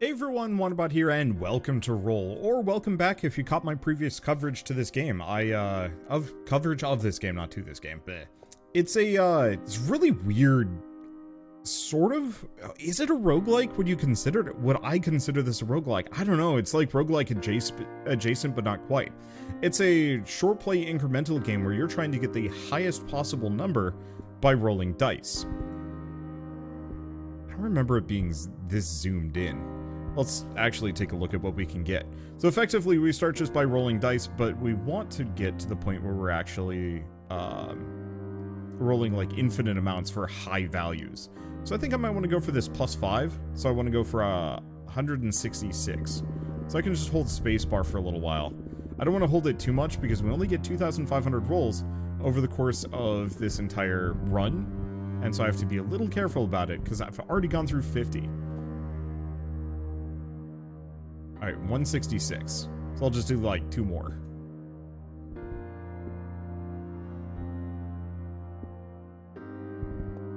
Hey everyone, Wanderbot here, and welcome to Roll, or welcome back if you caught my previous coverage to this game. Coverage of this game, not to this game. Bleh. It's it's really weird, sort of. Is it a roguelike? Would I consider this a roguelike? I don't know, it's like roguelike adjacent, but not quite. It's a short play incremental game where you're trying to get the highest possible number by rolling dice. I don't remember it being this zoomed in. Let's actually take a look at what we can get. So effectively, we start just by rolling dice, but we want to get to the point where we're actually rolling like infinite amounts for high values. So I think I might want to go for this +5. So I want to go for 166. So I can just hold spacebar for a little while. I don't want to hold it too much because we only get 2,500 rolls over the course of this entire run. And so I have to be a little careful about it because I've already gone through 50. Alright, 166. So I'll just do like 2 more.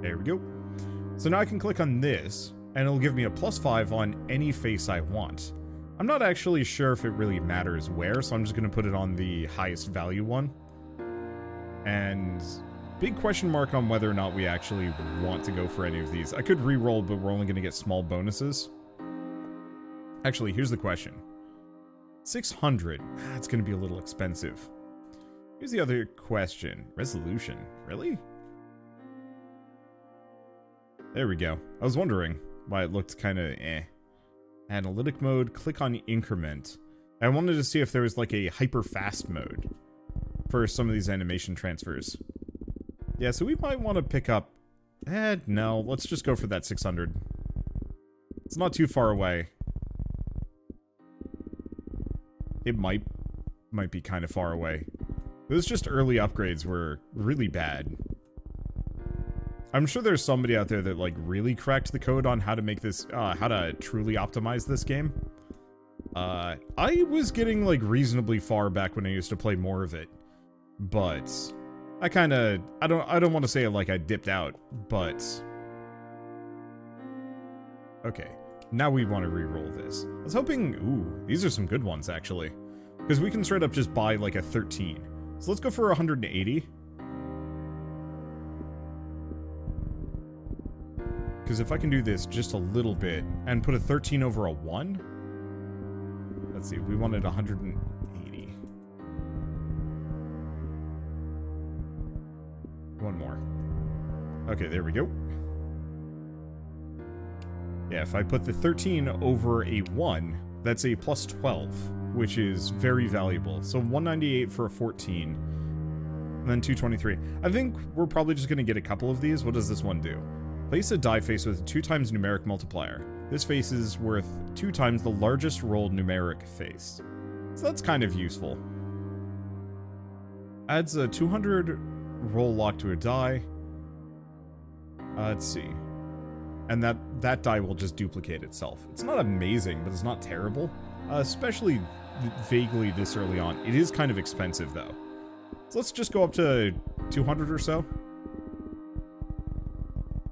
There we go. So now I can click on this, and it'll give me a +5 on any face I want. I'm not actually sure if it really matters where, so I'm just going to put it on the highest value one. And big question mark on whether or not we actually want to go for any of these. I could re-roll, but we're only going to get small bonuses. Actually, here's the question. 600. That's going to be a little expensive. Here's the other question. Resolution. Really? There we go. I was wondering why it looked kind of eh. Analytic mode. Click on increment. I wanted to see if there was like a hyper fast mode for some of these animation transfers. Yeah, so we might want to pick up... no. Let's just go for that 600. It's not too far away. It might be kind of far away. Those just early upgrades were really bad. I'm sure there's somebody out there that like really cracked the code on how to make this, how to truly optimize this game. I was getting like reasonably far back when I used to play more of it, but I don't want to say like I dipped out, but okay. Now we want to re-roll this. I was hoping... Ooh, these are some good ones, actually. Because we can straight up just buy, like, a 13. So let's go for 180. Because if I can do this just a little bit, and put a 13 over a 1... Let's see, we wanted 180. One more. Okay, there we go. Yeah, if I put the 13 over a 1, that's a +12, which is very valuable. So 198 for a 14, and then 223. I think we're probably just going to get a couple of these. What does this one do? Place a die face with a 2 times numeric multiplier. This face is worth 2 times the largest rolled numeric face. So that's kind of useful. Adds a 200 roll lock to a die. Let's see. And that die will just duplicate itself. It's not amazing, but it's not terrible. Especially vaguely this early on. It is kind of expensive, though. So let's just go up to 200 or so.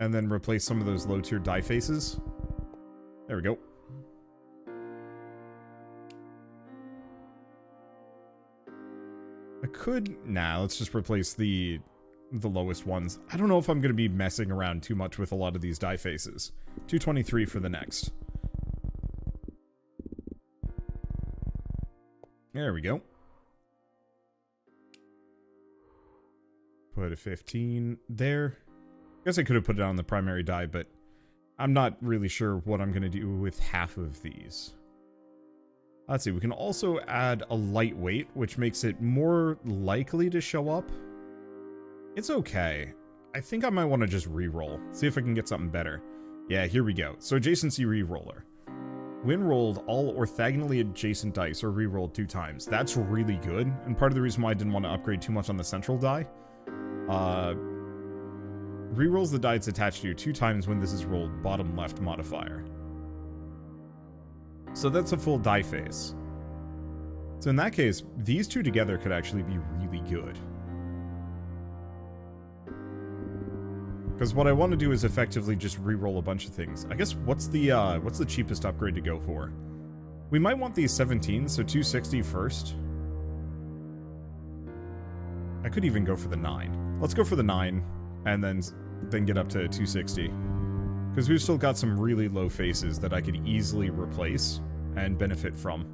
And then replace some of those low-tier die faces. There we go. I could... Nah, let's just replace the lowest ones. I don't know if I'm going to be messing around too much with a lot of these die faces. 223 for the next. There we go. Put a 15 there. Guess I could have put it on the primary die, but I'm not really sure what I'm going to do with half of these. Let's see, we can also add a lightweight, which makes it more likely to show up. It's okay. I think I might want to just re-roll. See if I can get something better. Yeah, here we go. So Adjacency re-roller. When rolled, all orthogonally adjacent dice are re-rolled 2 times. That's really good, and part of the reason why I didn't want to upgrade too much on the central die. Re-rolls the die it's attached to 2 times when this is rolled bottom left modifier. So that's a full die face. So in that case, these 2 together could actually be really good. Because what I want to do is effectively just re-roll a bunch of things. I guess what's the cheapest upgrade to go for? We might want these 17, so 260 first. I could even go for the 9. Let's go for the 9, and then get up to 260. Because we've still got some really low faces that I could easily replace and benefit from.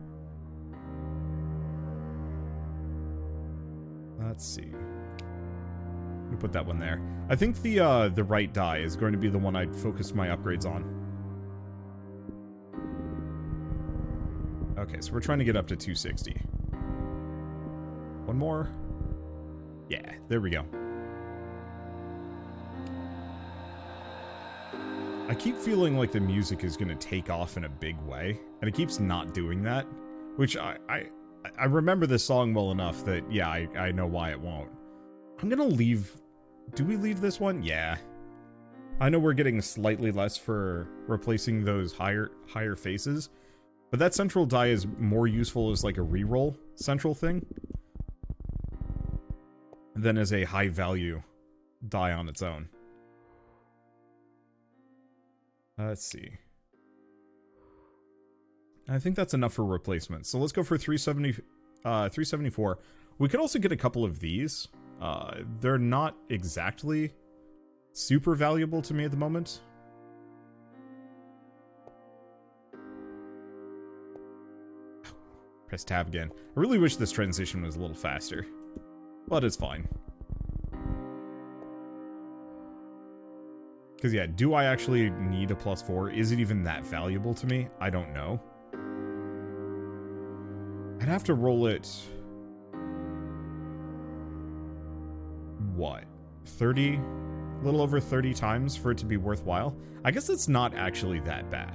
Let's see. I'm gonna put that one there. I think the right die is going to be the one I'd focus my upgrades on. Okay, so we're trying to get up to 260. One more. Yeah, there we go. I keep feeling like the music is going to take off in a big way, and it keeps not doing that, which I remember this song well enough that, yeah, I know why it won't. I'm going to leave... Do we leave this one? Yeah. I know we're getting slightly less for replacing those higher faces, but that central die is more useful as like a reroll central thing than as a high value die on its own. Let's see. I think that's enough for replacements. So let's go for 374. We could also get a couple of these. They're not exactly super valuable to me at the moment. Press tab again. I really wish this transition was a little faster, but it's fine. Because, yeah, do I actually need a +4? Is it even that valuable to me? I don't know. I'd have to roll it... What? 30? A little over 30 times for it to be worthwhile? I guess it's not actually that bad.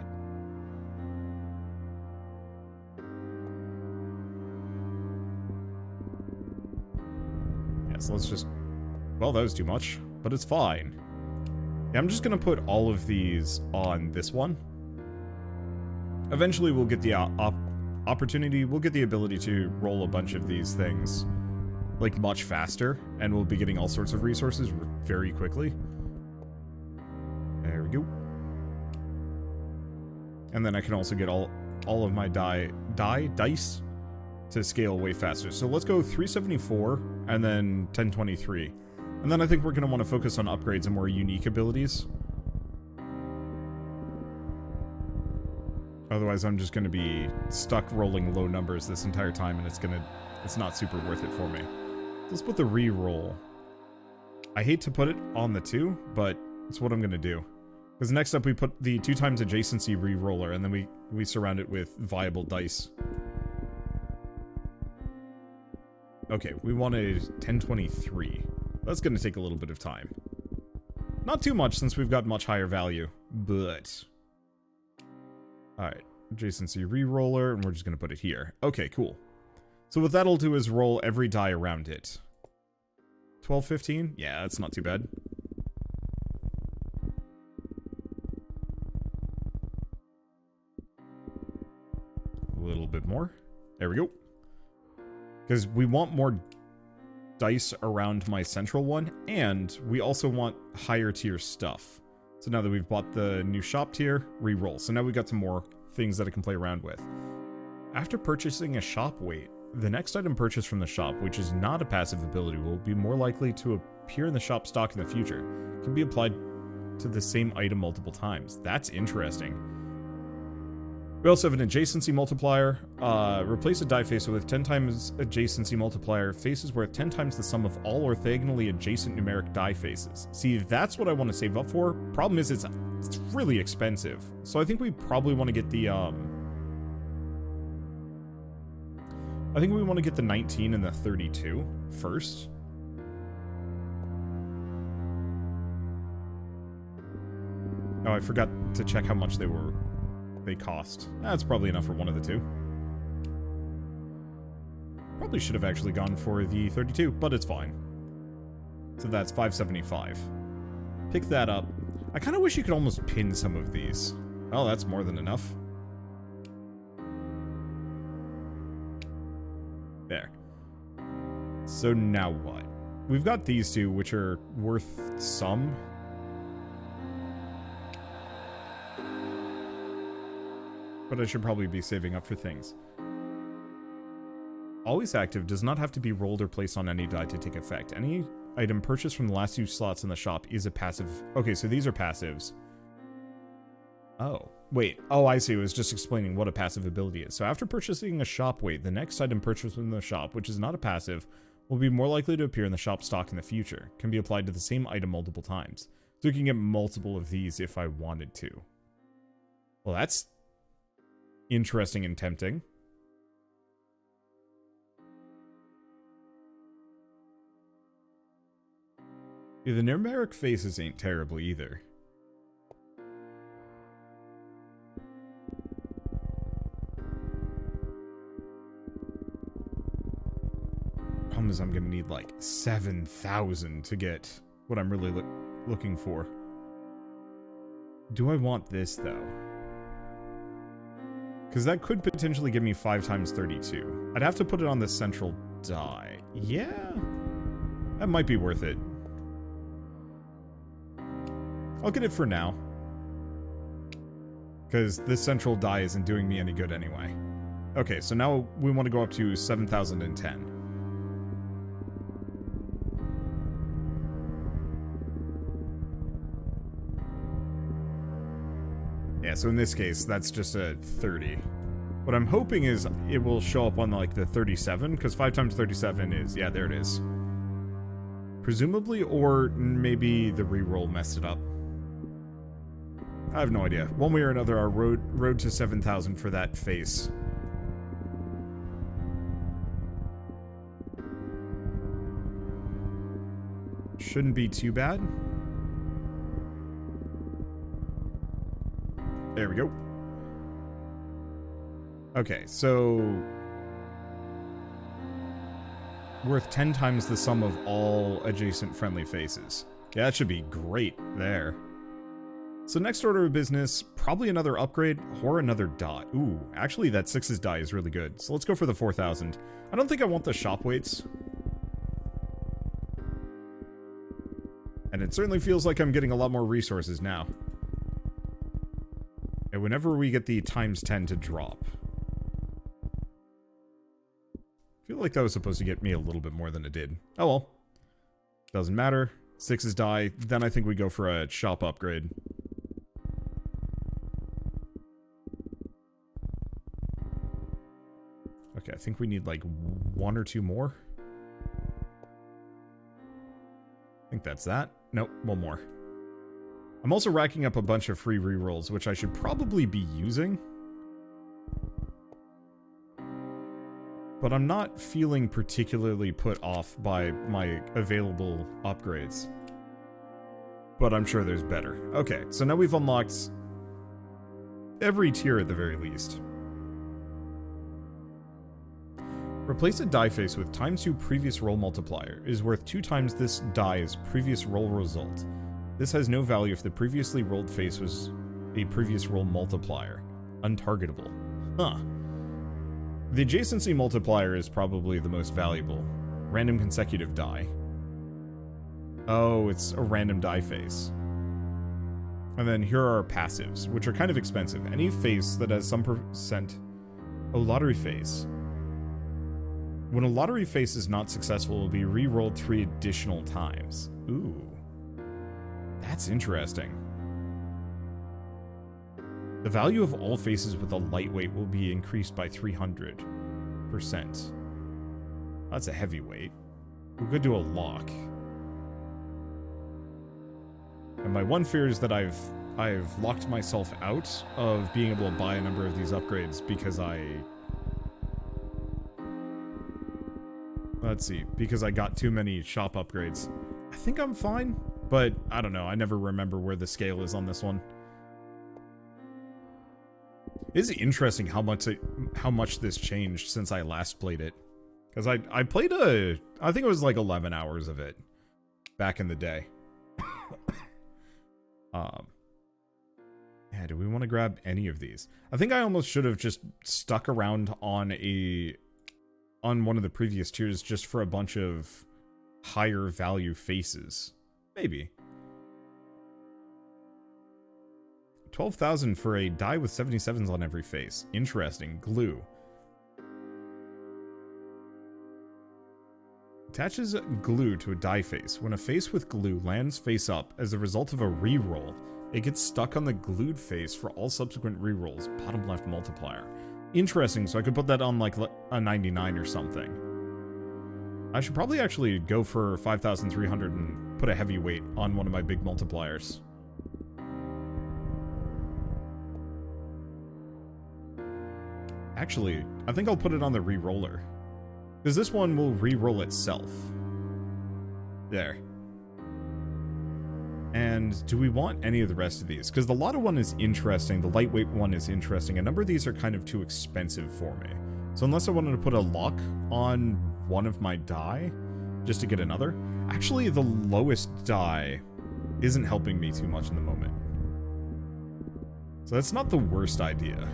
Yeah, so let's just... Well, that was too much, but it's fine. Yeah, I'm just gonna put all of these on this one. Eventually we'll get the opportunity, we'll get the ability to roll a bunch of these things, like, much faster, and we'll be getting all sorts of resources very quickly. There we go. And then I can also get all of my dice to scale way faster. So let's go 374, and then 1023. And then I think we're going to want to focus on upgrades and more unique abilities. Otherwise, I'm just going to be stuck rolling low numbers this entire time, and it's not super worth it for me. Let's put the re-roll. I hate to put it on the 2, but it's what I'm going to do. Because next up we put the 2 times adjacency re-roller, and then we surround it with viable dice. Okay, we wanted 1023. That's going to take a little bit of time. Not too much since we've got much higher value, but... Alright, adjacency re-roller, and we're just going to put it here. Okay, cool. So what that'll do is roll every die around it. 12, 15? Yeah, that's not too bad. A little bit more. There we go. Because we want more dice around my central one, and we also want higher tier stuff. So now that we've bought the new shop tier, re-roll. So now we've got some more things that I can play around with. After purchasing a shop weight, the next item purchased from the shop, which is not a passive ability, will be more likely to appear in the shop stock in the future. It can be applied to the same item multiple times. That's interesting. We also have an adjacency multiplier. Replace a die face with 10 times adjacency multiplier. Faces worth 10 times the sum of all orthogonally adjacent numeric die faces. See, that's what I want to save up for. Problem is, it's really expensive. So I think we probably want to get the, I think we want to get the 19 and the 32 first. Oh, I forgot to check how much they cost. That's probably enough for one of the two. Probably should have actually gone for the 32, but it's fine. So that's 575. Pick that up. I kind of wish you could almost pin some of these. Oh, that's more than enough. There. So now what? We've got these two, which are worth some. but I should probably be saving up for things. Always active does not have to be rolled or placed on any die to take effect. Any item purchased from the last 2 slots in the shop is a passive. Okay, so these are passives. Oh, wait. Oh, I see. It was just explaining what a passive ability is. So after purchasing a shop weight, the next item purchased from the shop, which is not a passive, will be more likely to appear in the shop stock in the future. Can be applied to the same item multiple times. So you can get multiple of these if I wanted to. Well, that's interesting and tempting. Yeah, the numeric faces ain't terrible either. Problem is I'm gonna need like 7,000 to get what I'm really looking for. Do I want this though? Because that could potentially give me 5 times 32. I'd have to put it on the central die. Yeah, that might be worth it. I'll get it for now. Because this central die isn't doing me any good anyway. Okay, so now we want to go up to 7,010. Yeah, so in this case, that's just a 30. What I'm hoping is it will show up on like the 37, because 5 times 37 is, yeah, there it is. Presumably, or maybe the reroll messed it up. I have no idea. One way or another, our road to 7,000 for that face. Shouldn't be too bad. There we go. Okay, so worth 10 times the sum of all adjacent friendly faces. Yeah, that should be great there. So next order of business, probably another upgrade or another dot. Ooh, actually that 6's die is really good. So let's go for the 4,000. I don't think I want the shop weights. And it certainly feels like I'm getting a lot more resources now. And whenever we get the times 10 to drop. I feel like that was supposed to get me a little bit more than it did. Oh well. Doesn't matter. 6's die. Then I think we go for a shop upgrade. Okay, I think we need like 1 or 2 more. I think that's that. Nope, 1 more. I'm also racking up a bunch of free rerolls, which I should probably be using. But I'm not feeling particularly put off by my available upgrades. But I'm sure there's better. Okay, so now we've unlocked every tier at the very least. Replace a die face with ×2 previous roll multiplier. It is worth 2 times this die's previous roll result. This has no value if the previously rolled face was a previous roll multiplier. Untargetable. Huh. The adjacency multiplier is probably the most valuable. Random consecutive die. Oh, it's a random die face. And then here are our passives, which are kind of expensive. Any face that has some percent... Oh, lottery face. When a lottery face is not successful, it will be re-rolled 3 additional times. Ooh. That's interesting. The value of all faces with a lightweight will be increased by 300%. That's a heavyweight. We could do a lock. And my one fear is that I've locked myself out of being able to buy a number of these upgrades because let's see, because I got too many shop upgrades. I think I'm fine, but I don't know. I never remember where the scale is on this one. It's interesting how much this changed since I last played it. Because I played I think it was like 11 hours of it back in the day. Yeah, do we want to grab any of these? I think I almost should have just stuck around on one of the previous tiers just for a bunch of higher value faces. Maybe. 12,000 for a die with 77s on every face. Interesting. Glue. Attaches glue to a die face. When a face with glue lands face up as a result of a reroll, it gets stuck on the glued face for all subsequent rerolls. Bottom left multiplier. Interesting, so I could put that on like a 99 or something. I should probably actually go for 5,300 and put a heavy weight on one of my big multipliers. Actually, I think I'll put it on the re-roller. Because this one will re-roll itself. There. And do we want any of the rest of these? Because the Lotto one is interesting, the lightweight one is interesting. A number of these are kind of too expensive for me. So unless I wanted to put a lock on one of my die, just to get another. Actually, the lowest die isn't helping me too much in the moment. So that's not the worst idea.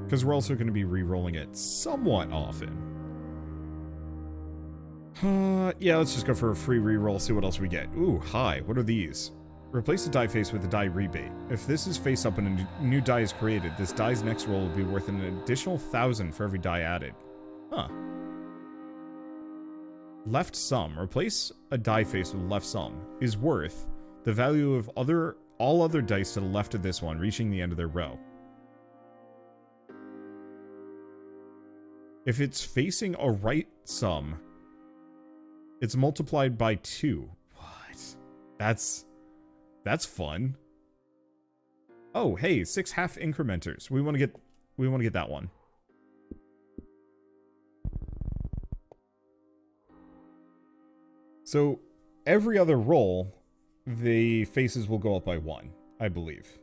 Because we're also going to be re-rolling it somewhat often. Yeah, let's just go for a free re-roll, see what else we get. Ooh, hi, what are these? Replace the die face with a die rebate. If this is face up and a new die is created, this die's next roll will be worth an additional 1,000 for every die added. Huh. Left sum. Replace a die face with left sum is worth the value of all other dice to the left of this one, reaching the end of their row. If it's facing a right sum, it's multiplied by 2. What? That's fun. Oh, hey, 6 half incrementers. We want to get that one. So every other roll, the faces will go up by 1, I believe.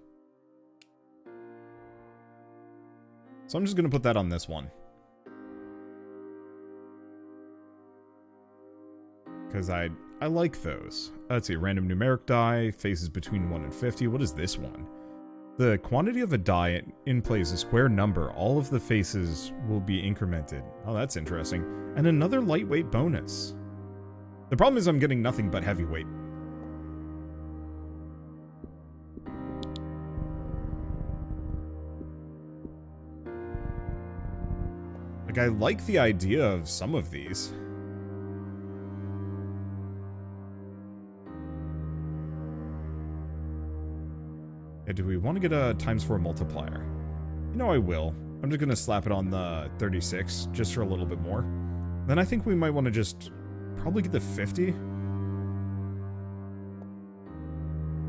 So I'm just going to put that on this one. Because I like those. Let's see, random numeric die, faces between 1 and 50. What is this one? The quantity of a die in play is a square number. All of the faces will be incremented. Oh, that's interesting. And another lightweight bonus. The problem is I'm getting nothing but heavyweight. Like, I like the idea of some of these. Yeah, do we want to get a ×4 multiplier? You know I will. I'm just going to slap it on the 36, just for a little bit more. Then I think we might want to just probably get the 50. Yeah,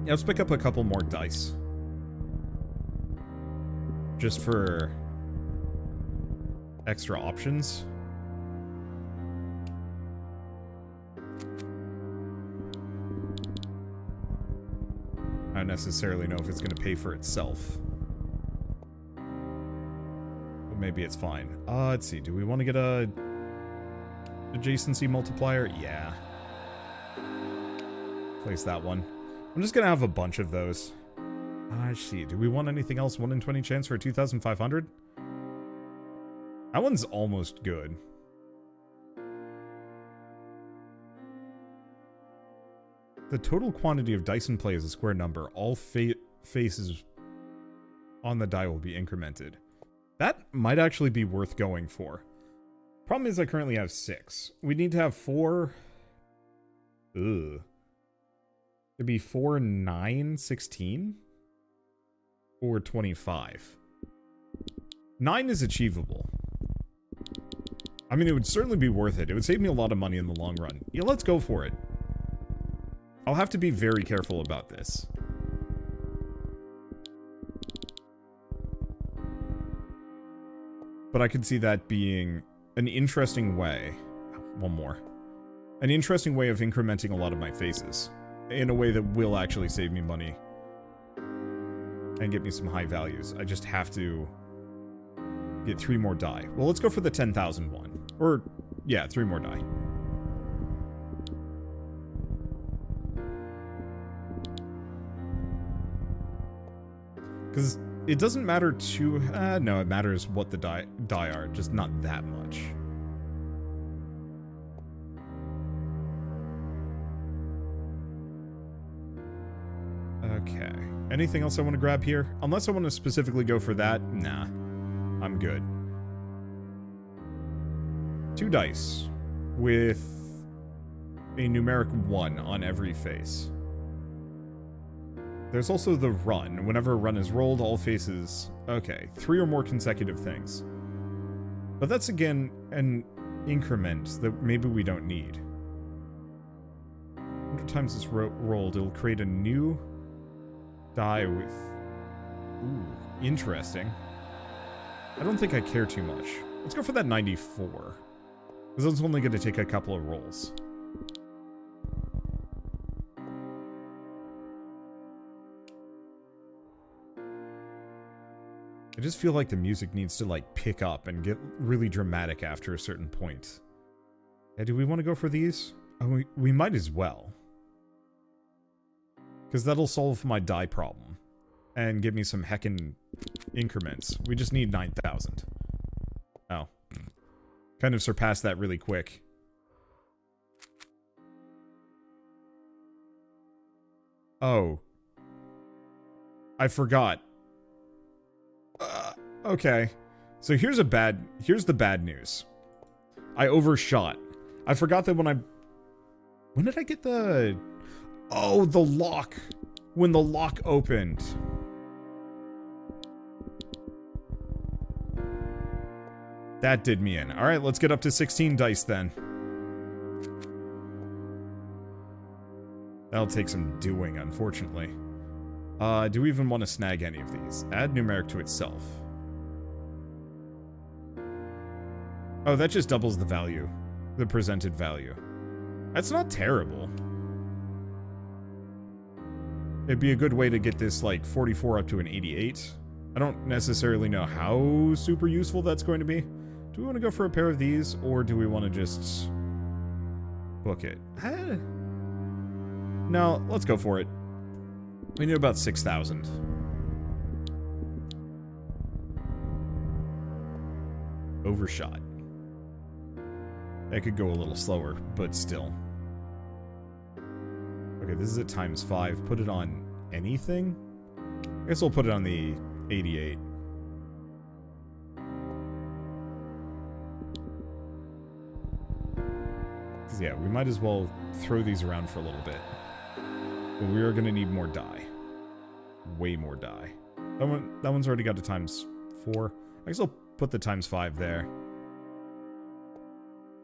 let's pick up a couple more dice. Just for extra options. I don't necessarily know if it's going to pay for itself. But maybe it's fine. Let's see. Do we want to get a adjacency multiplier? Yeah. Place that one. I'm just going to have a bunch of those. Let's see. Do we want anything else? 1 in 20 chance for 2,500? That one's almost good. The total quantity of dice in play is a square number. All faces on the die will be incremented. That might actually be worth going for. Problem is I currently have 6. We need to have 4... Ugh. It'd be 4, 9, 16? Or 25. 9 is achievable. I mean, it would certainly be worth it. It would save me a lot of money in the long run. Yeah, let's go for it. I'll have to be very careful about this. But I could see that being an interesting way. One more. An interesting way of incrementing a lot of my faces. In a way that will actually save me money. And get me some high values. I just have to get 3 more die. Well, let's go for the 10,000 one. Or, yeah, 3 more die. Because it doesn't matter too... no, it matters what the die are, just not that much. Okay. Anything else I want to grab here? Unless I want to specifically go for that, nah. I'm good. 2 dice with a numeric 1 on every face. There's also the run. Whenever a run is rolled, all faces... Okay, 3 or more consecutive things. But that's, again, an increment that maybe we don't need. 100 times it's rolled, it'll create a new die with... Ooh, interesting. I don't think I care too much. Let's go for that 94. Because it's only going to take a couple of rolls. I just feel like the music needs to, like, pick up and get really dramatic after a certain point. Yeah, do we want to go for these? Oh, we might as well. Because that'll solve my die problem. And give me some heckin' increments. We just need 9,000. Oh. Kind of surpassed that really quick. Oh. I forgot. Okay. So here's the bad news. I overshot. I forgot that when did I get the... Oh, the lock. When the lock opened. That did me in. Alright, let's get up to 16 dice then. That'll take some doing, unfortunately. Do we even want to snag any of these? Add numeric to itself. Oh, that just doubles the value. The presented value. That's not terrible. It'd be a good way to get this, like, 44 up to an 88. I don't necessarily know how super useful that's going to be. Do we want to go for a pair of these, or do we want to just book it? No, let's go for it. We need about 6,000. Overshot. That could go a little slower, but still. Okay, this is at ×5. Put it on anything? I guess we'll put it on the 88. Because, yeah, we might as well throw these around for a little bit. But we are going to need more die. Way more die. That one's already got a ×4. I guess I'll put the ×5 there.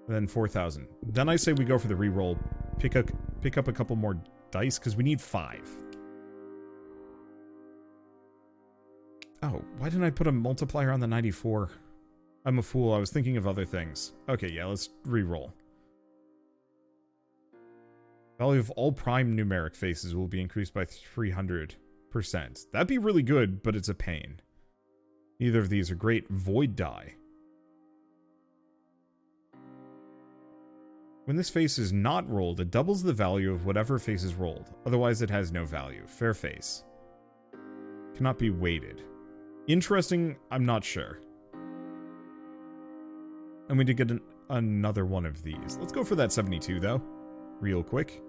And then 4,000. Then I say we go for the reroll. Pick up a couple more dice, because we need 5. Oh, why didn't I put a multiplier on the 94? I'm a fool. I was thinking of other things. Okay, yeah, let's reroll. Value of all prime numeric faces will be increased by 300%. That'd be really good, but it's a pain. Neither of these are great. Void die. When this face is not rolled, it doubles the value of whatever face is rolled. Otherwise, it has no value. Fair face. Cannot be weighted. Interesting, I'm not sure. And we did get another one of these. Let's go for that 72, though. Real quick.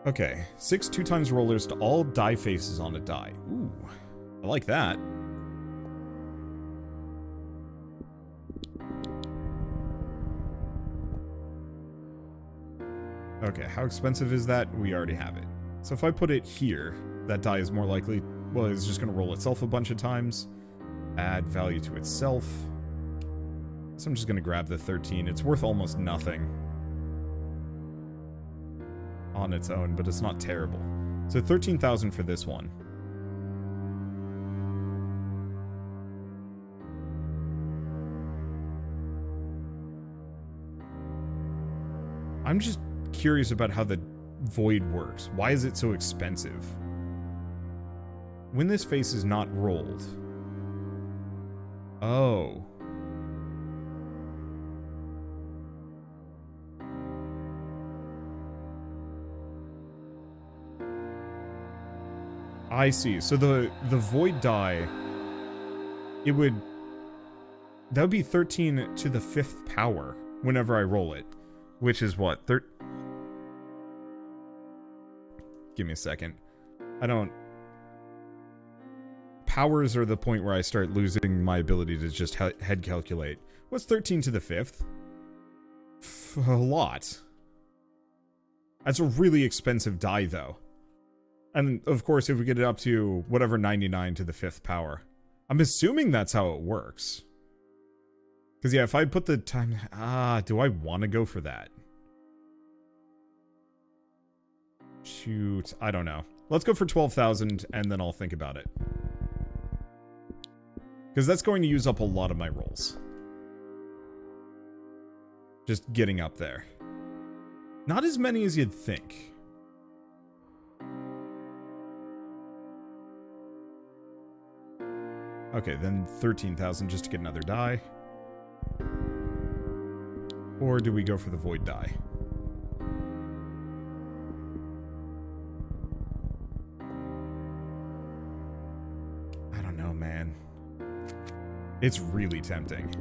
Okay. 6 2x rollers to all die faces on a die. Ooh. I like that. Okay, how expensive is that? We already have it. So if I put it here, that die is more likely... Well, it's just going to roll itself a bunch of times. Add value to itself. So I'm just going to grab the 13. It's worth almost nothing on its own, but it's not terrible. So 13,000 for this one. I'm just curious about how the void works. Why is it so expensive? When this face is not rolled. Oh. I see. So the void die, it would... That would be 13 to the 5th power whenever I roll it. Which is what? Give me a second. I don't... Powers are the point where I start losing my ability to just head calculate. What's 13 to the 5th? A lot. That's a really expensive die, though. And, of course, if we get it up to whatever 99 to the 5th power. I'm assuming that's how it works. Because, yeah, if I put the time... do I want to go for that? Shoot, I don't know. Let's go for 12,000, and then I'll think about it. Because that's going to use up a lot of my rolls. Just getting up there. Not as many as you'd think. Okay, then 13,000 just to get another die. Or do we go for the void die? I don't know, man. It's really tempting.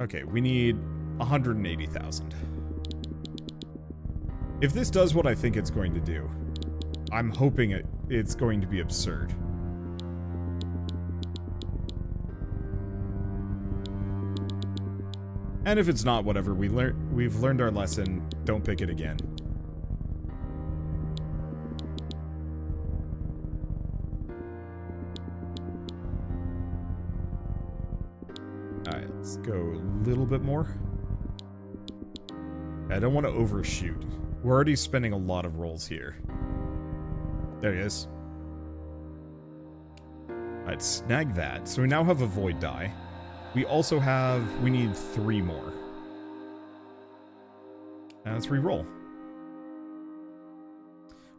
Okay, we need 180,000. If this does what I think it's going to do, I'm hoping it's going to be absurd. And if it's not, whatever, we've learned our lesson. Don't pick it again. Alright, let's go a little bit more. I don't want to overshoot. We're already spending a lot of rolls here. There he is. Alright, snag that. So we now have a void die. We also have... We need 3 more. Now let's re-roll.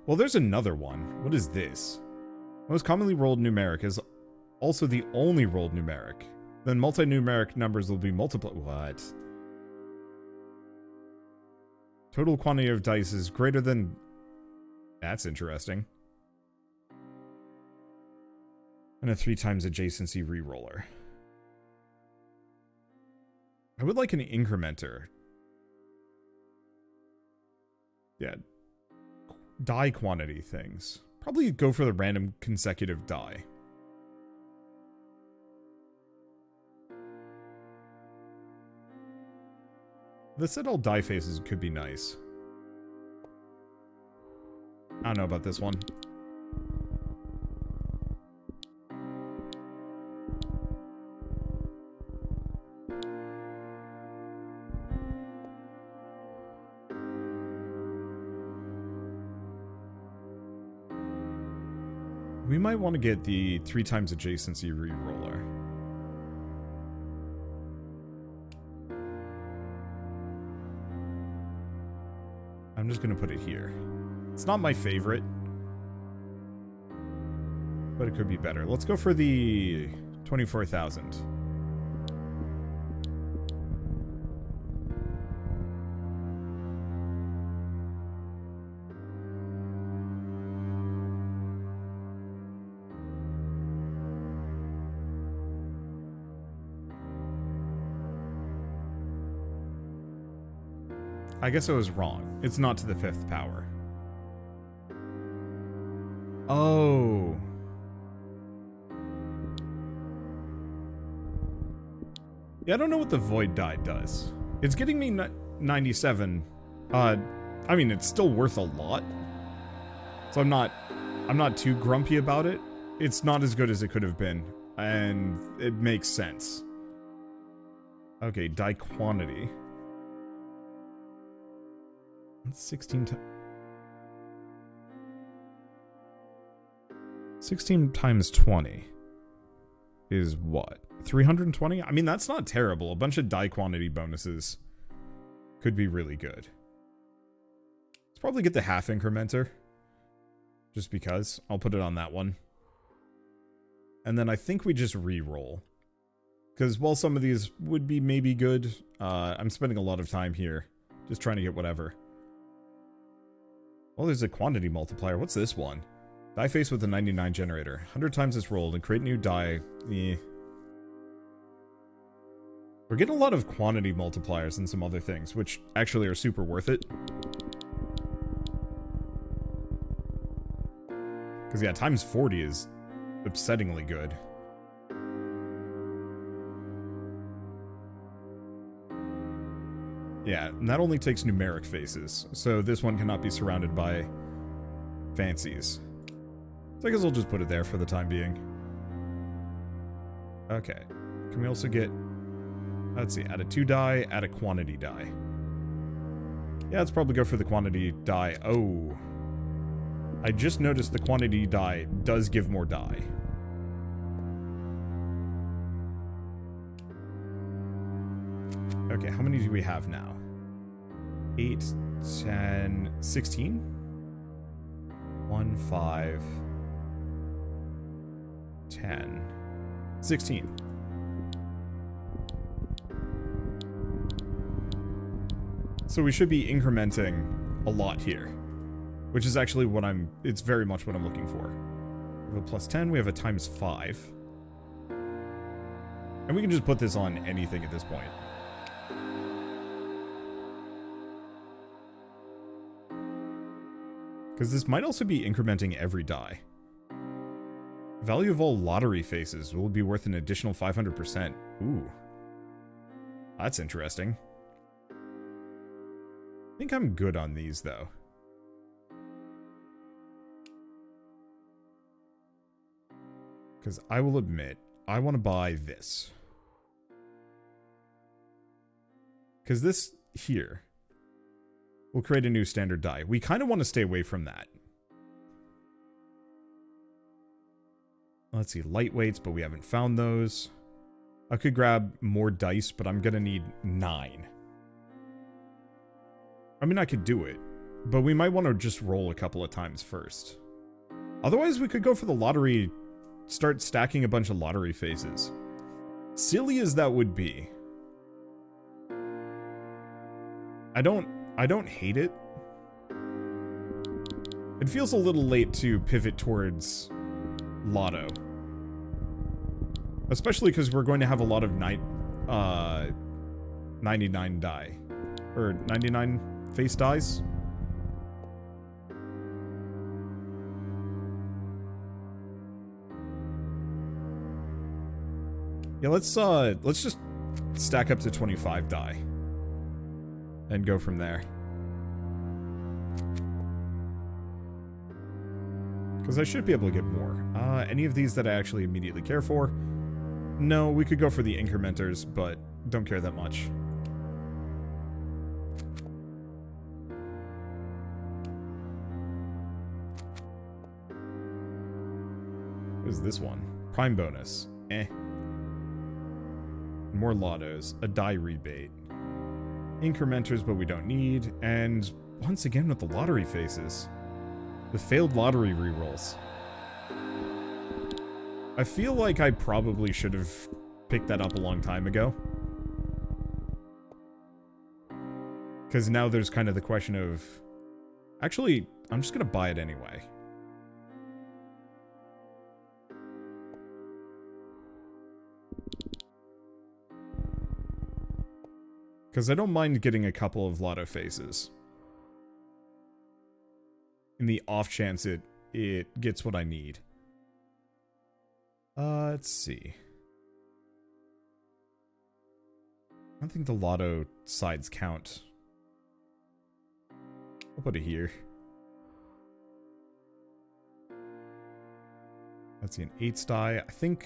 Well, there's another one. What is this? Most commonly rolled numeric is also the only rolled numeric. Then multi-numeric numbers will be multiplied. What? Total quantity of dice is greater than... That's interesting. And a 3 times adjacency reroller. I would like an incrementer. Yeah. Die quantity things. Probably go for the random consecutive die. The set all die faces could be nice. I don't know about this one. We might want to get the 3 times adjacency reroller. I'm just going to put it here. It's not my favorite, but it could be better. Let's go for the 24,000. I guess I was wrong. It's not to the 5th power. Oh. Yeah, I don't know what the void die does. It's getting me 97. I mean, it's still worth a lot. So I'm not too grumpy about it. It's not as good as it could have been, and it makes sense. Okay, die quantity. 16 times 20 is what? 320? I mean, that's not terrible. A bunch of die quantity bonuses could be really good. Let's probably get the half incrementer. Just because. I'll put it on that one. And then I think we just re-roll. Because while some of these would be maybe good, I'm spending a lot of time here. Just trying to get whatever. Oh, there's a quantity multiplier. What's this one? Die face with a 99 generator. 100 times it's rolled and create new die. We're getting a lot of quantity multipliers and some other things, which actually are super worth it. Because, yeah, times 40 is upsettingly good. Yeah, and that only takes numeric faces, so this one cannot be surrounded by fancies. So I guess I'll just put it there for the time being. Okay. Can we also get... Let's see, add a 2 die, add a quantity die. Yeah, let's probably go for the quantity die. Oh. I just noticed the quantity die does give more die. Okay, how many do we have now? 8, 10, 16? 1, 5, 10, 16. So we should be incrementing a lot here, which is actually what it's very much what I'm looking for. We have a plus 10, we have a times 5. And we can just put this on anything at this point. Because this might also be incrementing every die. Value of all lottery faces will be worth an additional 500%. Ooh. That's interesting. I think I'm good on these, though. Because I will admit, I want to buy this. Because this here will create a new standard die. We kind of want to stay away from that. Let's see, lightweights, but we haven't found those. I could grab more dice, but I'm going to need 9. I mean, I could do it, but we might want to just roll a couple of times first. Otherwise, we could go for the lottery, start stacking a bunch of lottery faces. Silly as that would be. I don't hate it. It feels a little late to pivot towards Lotto. Especially because we're going to have a lot of 99 die. Or 99 face dies. Yeah, let's just stack up to 25 die. And go from there. Because I should be able to get more. Any of these that I actually immediately care for? No, we could go for the incrementers, but don't care that much. What is this one? Prime bonus. Eh. More lottos. A die rebate. Incrementers, but we don't need. And once again with the lottery faces. The failed lottery rerolls. I feel like I probably should have picked that up a long time ago. Because now there's kind of the question of... Actually, I'm just going to buy it anyway. Because I don't mind getting a couple of lotto faces. In the off chance it gets what I need. Let's see. I don't think the lotto sides count. I'll put it here. Let's see, an 8 die. I think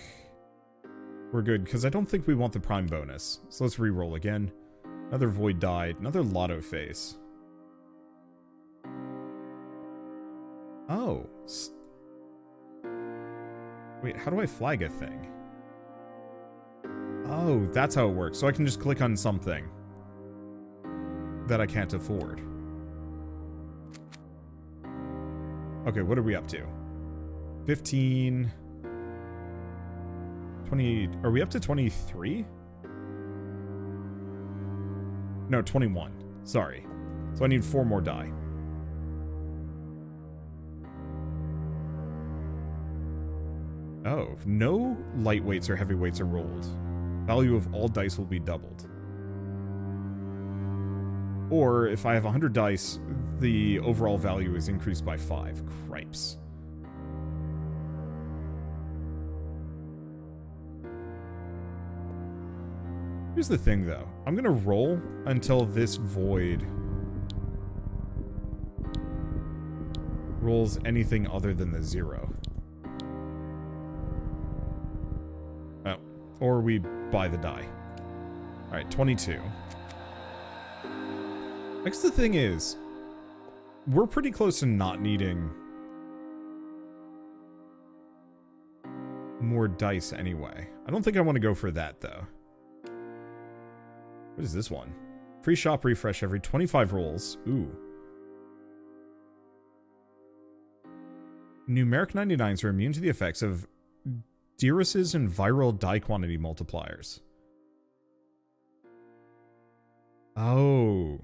we're good, because I don't think we want the prime bonus. So let's re-roll again. Another void die, another lotto face. Oh. Wait, how do I flag a thing? Oh, that's how it works. So I can just click on something that I can't afford. Okay, what are we up to? 15... 20... Are we up to 23? No, 21. Sorry. So I need 4 more die. Oh, no lightweights or heavyweights are rolled. value of all dice will be doubled. Or, if I have 100 dice, the overall value is increased by 5. Cripes. Here's the thing, though. I'm gonna roll until this void rolls anything other than the 0. Oh. Or we buy the die. Alright, 22. I guess the thing is, we're pretty close to not needing more dice anyway. I don't think I want to go for that, though. What is this one? Free shop refresh every 25 rolls. Ooh. Numeric 99s are immune to the effects of Dearus's and viral die quantity multipliers. Oh.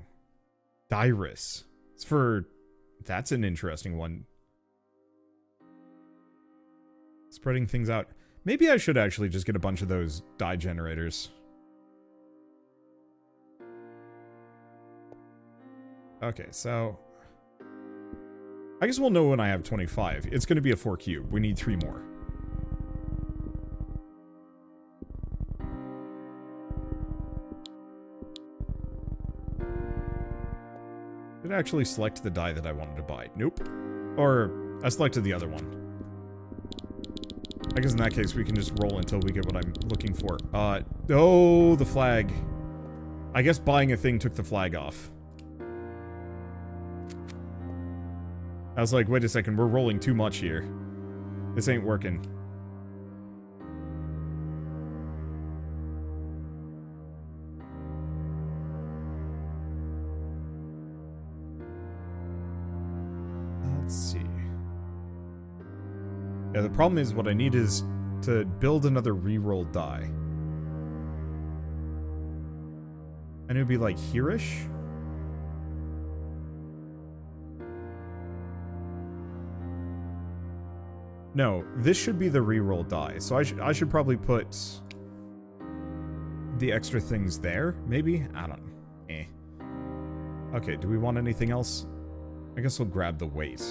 Dyrus. It's for... That's an interesting one. Spreading things out. Maybe I should actually just get a bunch of those die generators. Okay, so... I guess we'll know when I have 25. It's going to be a 4 cube. We need 3 more. Did I actually select the die that I wanted to buy? Nope. Or, I selected the other one. I guess in that case, we can just roll until we get what I'm looking for. Oh, the flag. I guess buying a thing took the flag off. I was like, wait a second, we're rolling too much here. This ain't working. Let's see. Yeah, the problem is what I need is to build another reroll die. And it would be like here-ish? No, this should be the reroll die. So I should probably put the extra things there, maybe? I don't know. Eh. Okay, do we want anything else? I guess we'll grab the weight.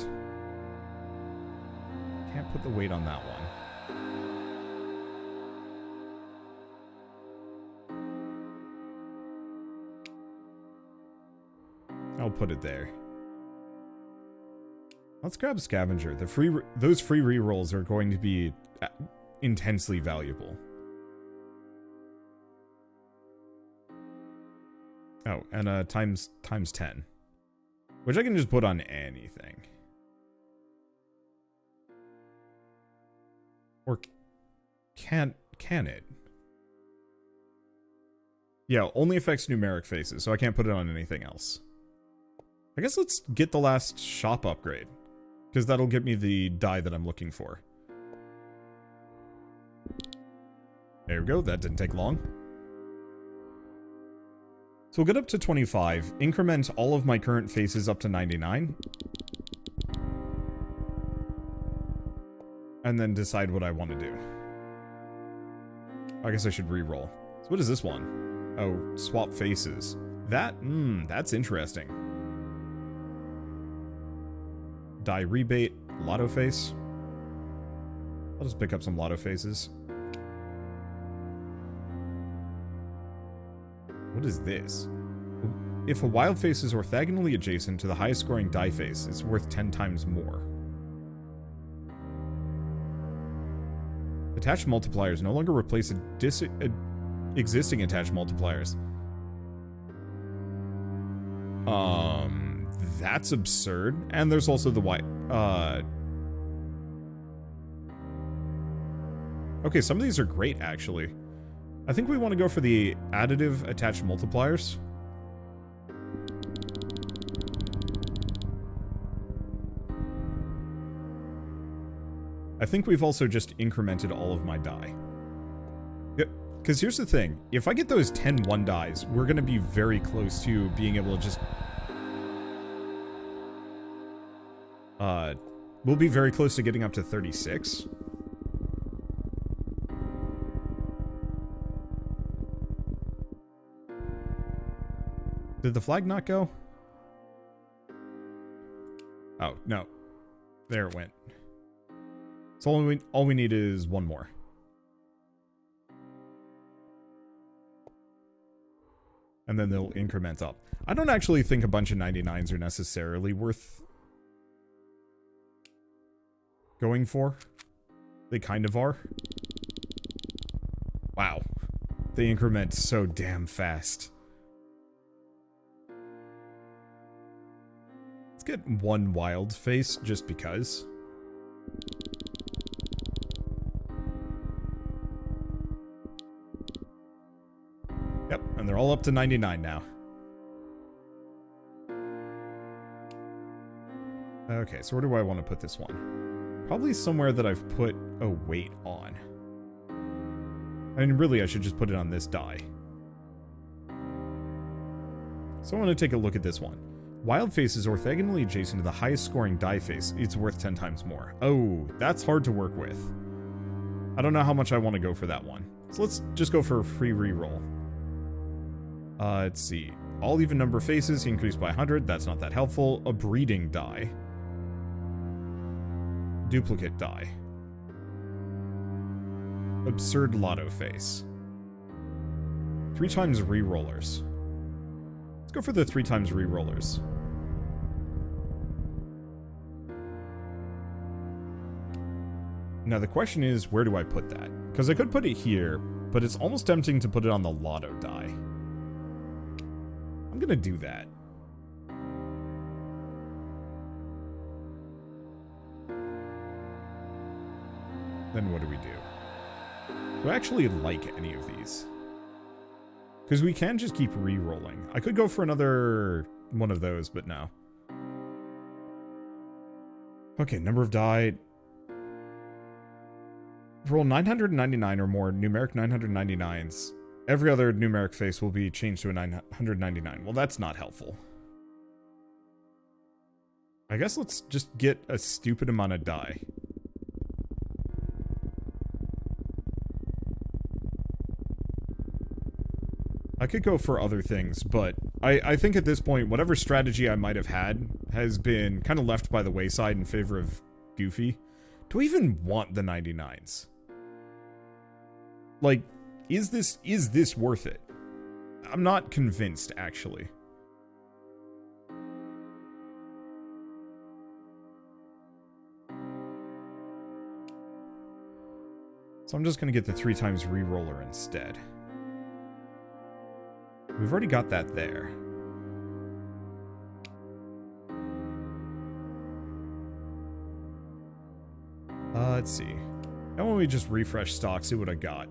Can't put the weight on that one. I'll put it there. Let's grab Scavenger. Those free rerolls are going to be intensely valuable. Oh, and times 10. Which I can just put on anything. Or can it? Yeah, only affects numeric faces, so I can't put it on anything else. I guess let's get the last shop upgrade. Because that'll get me the die that I'm looking for. There we go, that didn't take long. So we'll get up to 25, increment all of my current faces up to 99. And then decide what I want to do. I guess I should re-roll. So what is this one? Oh, swap faces. That's interesting. Die rebate, lotto face. I'll just pick up some lotto faces. What is this? If a wild face is orthogonally adjacent to the highest scoring die face, it's worth 10 times more. Attached multipliers no longer replace existing attached multipliers. That's absurd. And there's also the white. Okay, some of these are great, actually. I think we want to go for the additive attached multipliers. I think we've also just incremented all of my die. Yep. Because here's the thing. If I get those 10 1 dies, we're going to be very close to being able to just... we'll be very close to getting up to 36. Did the flag not go? Oh, no. There it went. So all we need is one more. And then they'll increment up. I don't actually think a bunch of 99s are necessarily worth going for. They kind of are. Wow. They increment so damn fast. Let's get one wild face just because. Yep, and they're all up to 99 now. Okay, so where do I want to put this one? Probably somewhere that I've put a weight on. I mean, really, I should just put it on this die. So I want to take a look at this one. Wild face is orthogonally adjacent to the highest scoring die face. It's worth 10 times more. Oh, that's hard to work with. I don't know how much I want to go for that one. So let's just go for a free reroll. Let's see. All even number faces increased by 100. That's not that helpful. A breeding die. Duplicate die. Absurd lotto face. 3 times rerollers. Let's go for the 3 times rerollers. Now the question is, where do I put that? Because I could put it here, but it's almost tempting to put it on the lotto die. I'm gonna do that. Then what do we do? Do I actually like any of these? Because we can just keep re-rolling. I could go for another one of those, but no. Okay, number of die. Roll 999 or more numeric 999s. Every other numeric face will be changed to a 999. Well, that's not helpful. I guess let's just get a stupid amount of die. I could go for other things, but I think at this point, whatever strategy I might have had has been kind of left by the wayside in favor of Goofy. Do I even want the 99s? Like, is this worth it? I'm not convinced, actually. So I'm just going to get the 3 times reroller instead. We've already got that there. Let's see. Now when we just refresh stock, see what I got.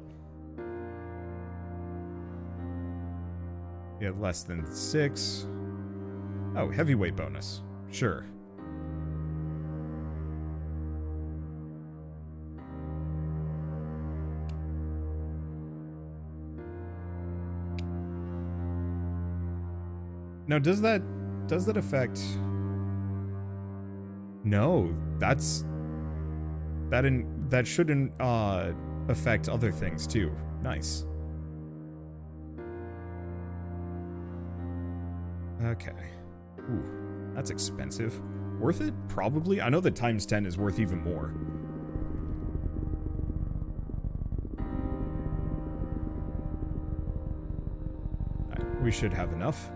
Yeah, less than 6. Oh, heavyweight bonus. Sure. Now, does that affect? No, that shouldn't affect other things too. Nice. Okay. Ooh, that's expensive. Worth it? Probably. I know that times 10 is worth even more. Alright, we should have enough.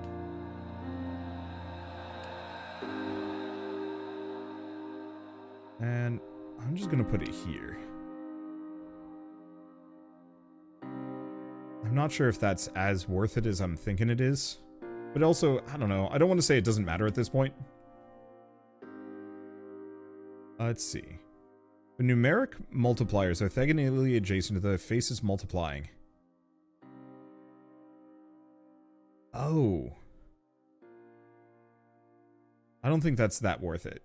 And I'm just gonna put it here. I'm not sure if that's as worth it as I'm thinking it is. But also, I don't know. I don't want to say it doesn't matter at this point. Let's see. The numeric multipliers are orthogonally adjacent to the faces multiplying. Oh. I don't think that's that worth it.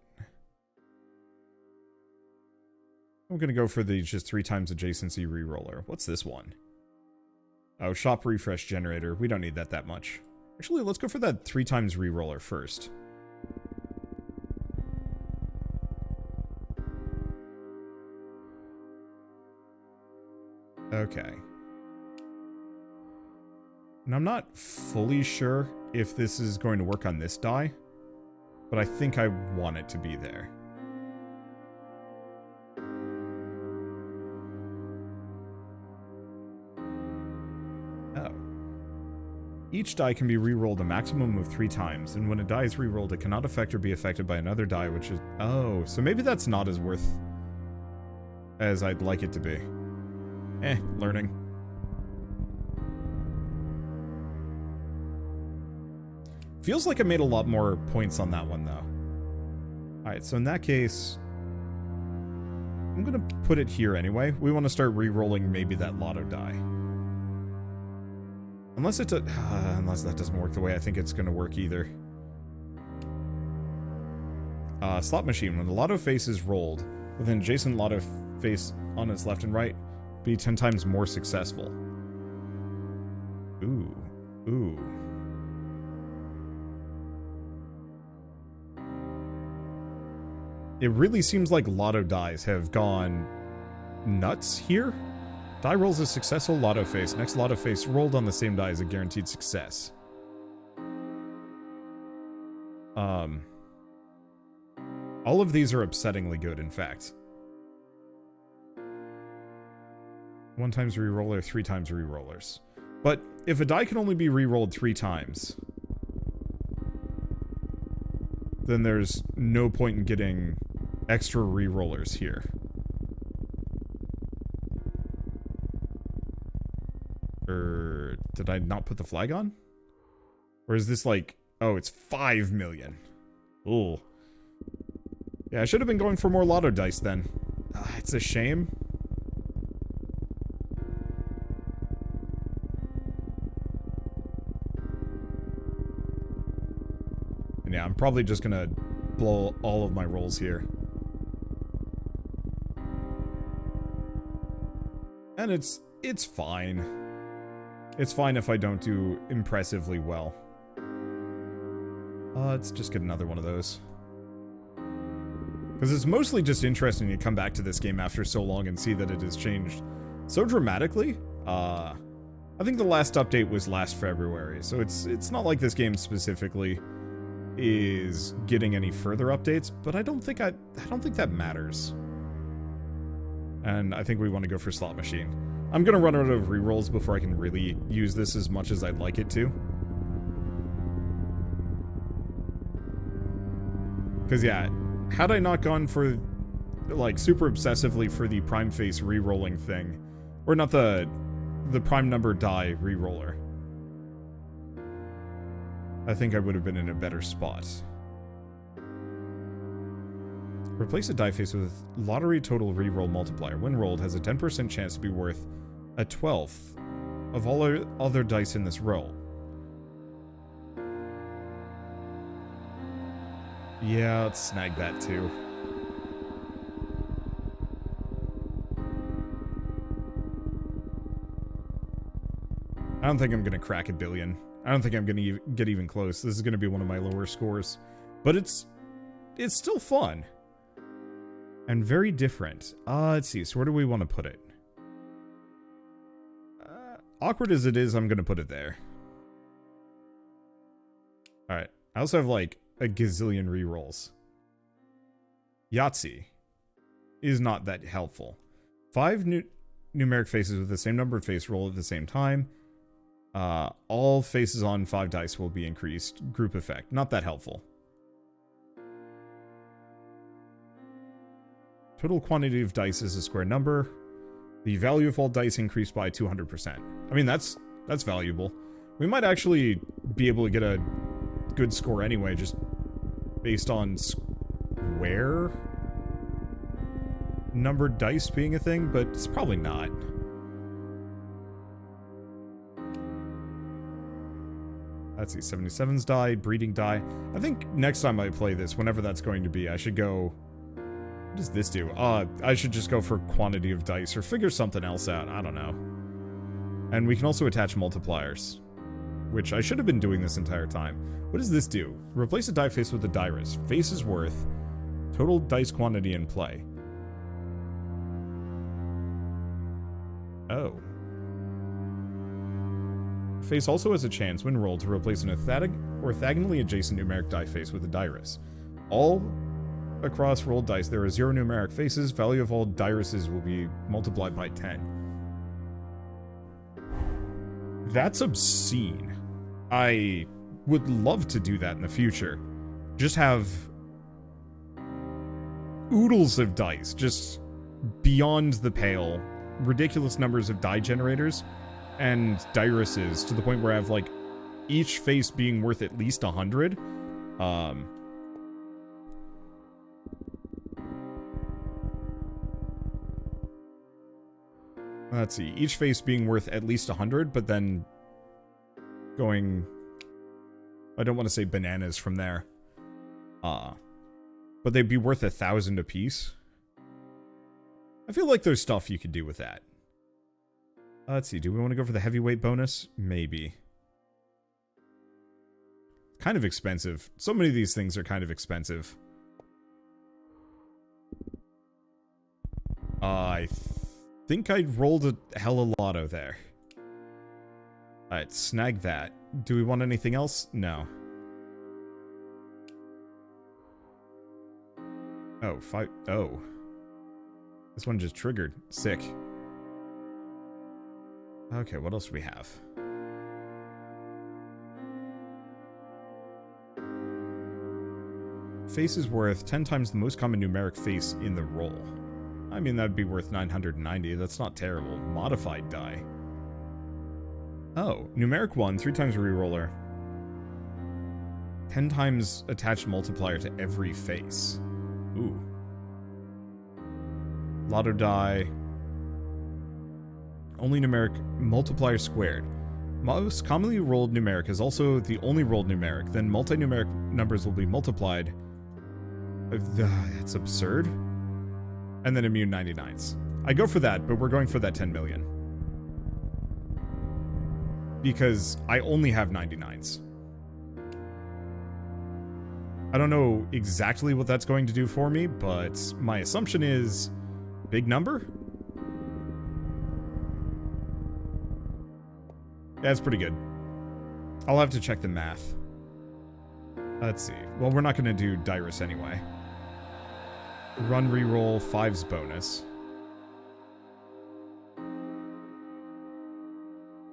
I'm gonna go for the just 3 times adjacency reroller. What's this one? Oh, shop refresh generator. We don't need that much. Actually, let's go for that 3 times reroller first. Okay. And I'm not fully sure if this is going to work on this die, but I think I want it to be there. Oh. Each die can be re-rolled a maximum of 3 times, and when a die is re-rolled, it cannot affect or be affected by another die, which is... Oh, so maybe that's not as worth as I'd like it to be. Learning. Feels like I made a lot more points on that one, though. Alright, so in that case, I'm gonna put it here anyway. We want to start re-rolling maybe that lotto die. Unless it unless that doesn't work the way I think it's gonna work either. Slot machine. When the lotto face is rolled, with an adjacent lotto face on its left and right, be 10 times more successful. Ooh. Ooh. It really seems like lotto dies have gone nuts here. Die rolls a successful lotto face. Next lotto face rolled on the same die is a guaranteed success. All of these are upsettingly good, in fact. 1 times re-roller, 3 times re-rollers. But if a die can only be re-rolled 3 times, then there's no point in getting extra re-rollers here. Or did I not put the flag on? Or is this like, oh, it's 5 million. Ooh. Yeah, I should have been going for more lotto dice then. It's a shame. And yeah, I'm probably just gonna blow all of my rolls here. And it's fine. It's fine if I don't do impressively well. Let's just get another one of those. Because it's mostly just interesting to come back to this game after so long and see that it has changed so dramatically. I think the last update was last February, so it's not like this game specifically is getting any further updates, but I don't think that matters. And I think we want to go for slot machine. I'm gonna run out of rerolls before I can really use this as much as I'd like it to. Because yeah, had I not gone for, like, super obsessively for the prime face re-rolling thing, or not the prime number die re-roller, I think I would have been in a better spot. Replace a die face with lottery total re-roll multiplier. When rolled, has a 10% chance to be worth a 12th of all other dice in this row. Yeah, let's snag that too. I don't think I'm gonna crack 1 billion. I don't think I'm gonna get even close. This is gonna be one of my lower scores, but it's still fun and very different. Let's see. So where do we want to put it? Awkward as it is, I'm gonna put it there. All right. I also have like a gazillion rerolls. Yahtzee is not that helpful. 5 numeric faces with the same number of face roll at the same time. All faces on 5 dice will be increased. Group effect. Not that helpful. Total quantity of dice is a square number. The value of all dice increased by 200%. I mean, that's valuable. We might actually be able to get a good score anyway, just based on square numbered dice being a thing, but it's probably not. Let's see, 77's die, breeding die. I think next time I play this, whenever that's going to be, I should go... What does this do? I should just go for quantity of dice or figure something else out. I don't know. And we can also attach multipliers, which I should have been doing this entire time. What does this do? Replace a die face with a die risk. Face is worth total dice quantity in play. Oh. face also has a chance, when rolled, to replace an orthogonally adjacent numeric die face with a dirus. All across rolled dice, there are 0 numeric faces. Value of all diruses will be multiplied by 10. That's obscene. I would love to do that in the future. Just have oodles of dice, just beyond the pale, ridiculous numbers of die generators and diruses, to the point where I have, like, each face being worth at least 100. Let's see, each face being worth at least 100, but then going, I don't want to say bananas from there. But they'd be worth 1,000 apiece. I feel like there's stuff you could do with that. Let's see, do we want to go for the heavyweight bonus? Maybe. Kind of expensive. So many of these things are kind of expensive. I think I rolled a hella lotto there. Alright, snag that. Do we want anything else? No. Oh, oh. This one just triggered. Sick. Okay, what else do we have? Face is worth 10 times the most common numeric face in the roll. I mean, that'd be worth 990. That's not terrible. Modified die. Oh, numeric 1, 3 times reroller. 10 times attached multiplier to every face. Ooh. Lotto die. Only numeric multiplier squared. Most commonly rolled numeric is also the only rolled numeric. Then multi-numeric numbers will be multiplied. That's absurd. And then immune 99s. I go for that, but we're going for that 10 million. Because I only have 99s. I don't know exactly what that's going to do for me, but my assumption is big number? That's pretty good. I'll have to check the math. Let's see. Well, we're not going to do Dirus anyway. Run reroll 5's bonus.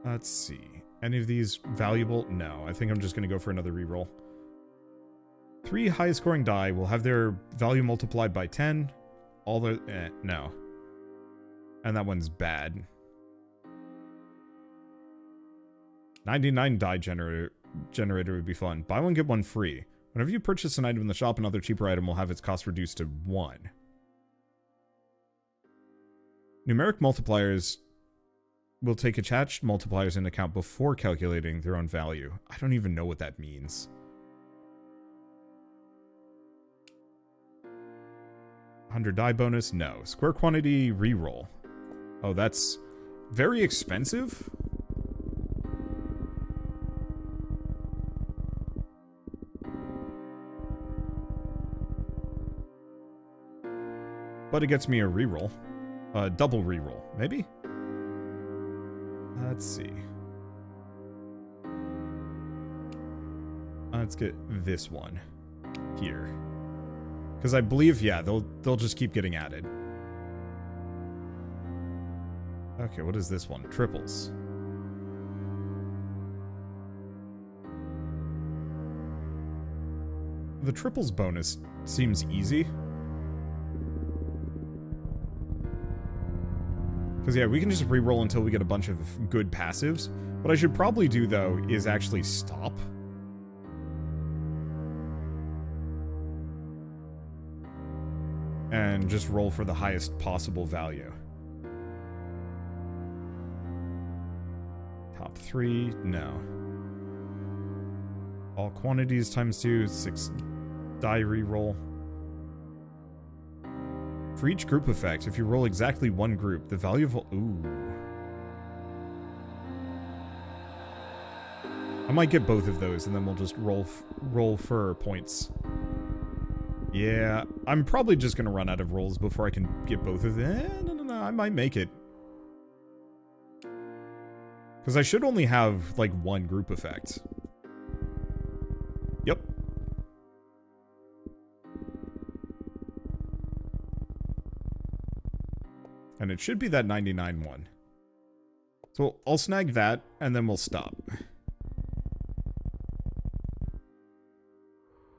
Let's see. Any of these valuable? No. I think I'm just going to go for another reroll. 3 highest scoring die will have their value multiplied by 10. All the... no. And that one's bad. 99 die generator would be fun. Buy one, get one free. Whenever you purchase an item in the shop, another cheaper item will have its cost reduced to 1. Numeric multipliers will take attached multipliers into account before calculating their own value. I don't even know what that means. 100 die bonus? No. Square quantity reroll. Oh, that's very expensive? But it gets me a reroll. Double reroll, maybe? Let's see. Let's get this one here. Because I believe, yeah, they'll just keep getting added. Okay, what is this one? Triples. The triples bonus seems easy. Because, yeah, we can just reroll until we get a bunch of good passives. What I should probably do, though, is actually stop. And just roll for the highest possible value. Top 3, no. All quantities times 2, 6 die reroll. For each group effect, if you roll exactly one group, the value of... Ooh. I might get both of those, and then we'll just roll for points. Yeah, I'm probably just going to run out of rolls before I can get both of them. No, I might make it. Because I should only have, like, one group effect. Yep. And it should be that 99 one. So I'll snag that, and then we'll stop.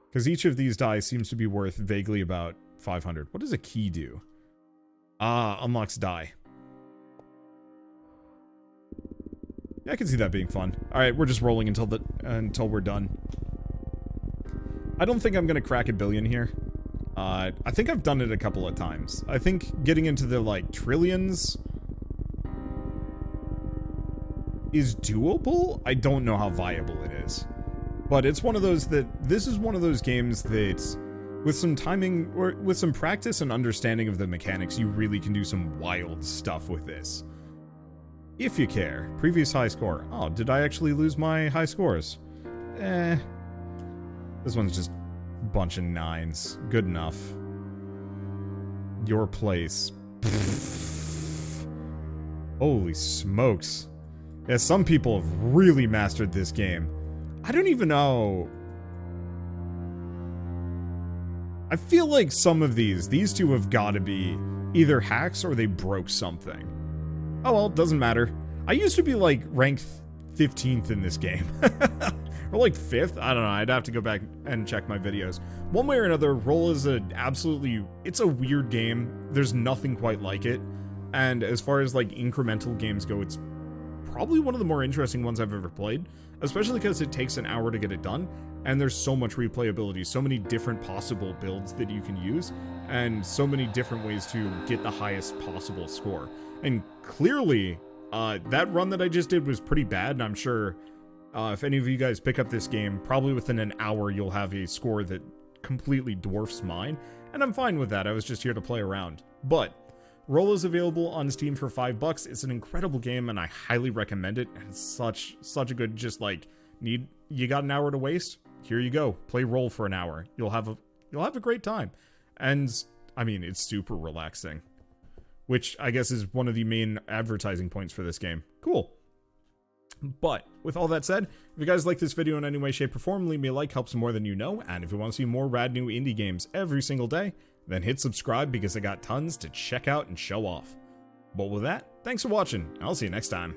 Because each of these die seems to be worth vaguely about 500. What does a key do? Unlocks die. Yeah, I can see that being fun. Alright, we're just rolling until we're done. I don't think I'm gonna crack 1 billion here. I think I've done it a couple of times. I think getting into the, like, trillions is doable. I don't know how viable it is. But it's one of those this is one of those games that, with some timing, or with some practice and understanding of the mechanics, you really can do some wild stuff with this. If you care. Previous high score. Oh, did I actually lose my high scores? This one's just a bunch of 9s. Good enough. Your place. Holy smokes. Yeah, some people have really mastered this game. I don't even know. I feel like some of these two have got to be either hacks or they broke something. Oh well, doesn't matter. I used to be like ranked 15th in this game. Or like 5th? I don't know, I'd have to go back and check my videos. One way or another, Roll is it's a weird game. There's nothing quite like it. And as far as like incremental games go, it's probably one of the more interesting ones I've ever played. Especially because it takes an hour to get it done. And there's so much replayability, so many different possible builds that you can use, and so many different ways to get the highest possible score. And clearly, that run that I just did was pretty bad, and I'm sure if any of you guys pick up this game, probably within an hour you'll have a score that completely dwarfs mine, and I'm fine with that. I was just here to play around. But Roll is available on Steam for $5. It's an incredible game, and I highly recommend it. And it's such a good, just like, you got an hour to waste? Here you go. Play Roll for an hour. You'll have a great time. And I mean, it's super relaxing, which I guess is one of the main advertising points for this game. Cool. But with all that said, if you guys like this video in any way, shape, or form, leave me a like, helps more than you know. And if you want to see more rad new indie games every single day, then hit subscribe because I got tons to check out and show off. But with that, thanks for watching, and I'll see you next time.